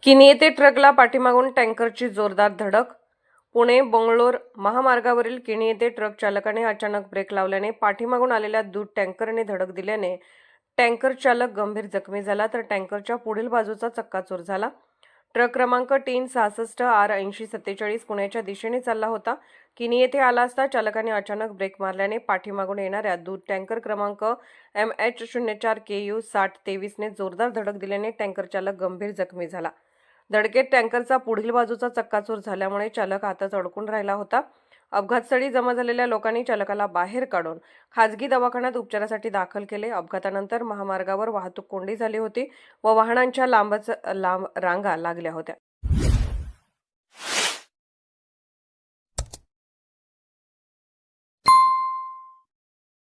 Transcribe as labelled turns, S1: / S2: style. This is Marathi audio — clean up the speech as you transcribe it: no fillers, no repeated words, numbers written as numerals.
S1: किनी येथे ट्रकला पाठीमागून टँकरची जोरदार धडक. पुणे बंगलोर महामार्गावरील किनी येथे ट्रक चालकाने अचानक ब्रेक लावल्याने पाठीमागून आलेल्या दूध टँकरने धडक दिल्याने टँकर चालक गंभीर जखमी झाला, तर टँकरच्या पुढील बाजूचा चक्काचूर झाला. ट्रक क्रमांक TN66R8047 पुण्याच्या दिशेने चालला होता. किनी येथे आला असता चालकाने अचानक ब्रेक मारल्याने पाठीमागून येणाऱ्या दूध टँकर क्रमांक MH04KU6023 ने जोरदार धडक दिल्याने टँकर चालक गंभीर जखमी झाला. धडकेत टँकरचा पुढील बाजूचा चक्काचूर झाल्यामुळे चालक आतच अडकून राहिला होता. अपघातस्थळी जमा झालेल्या लोकांनी चालकाला बाहेर काढून खासगी दवाखान्यात उपचारासाठी दाखल केले. अपघातानंतर महामार्गावर वाहतूक कोंडी झाली होती व वाहनांच्या लांब रांगा लागल्या होत्या.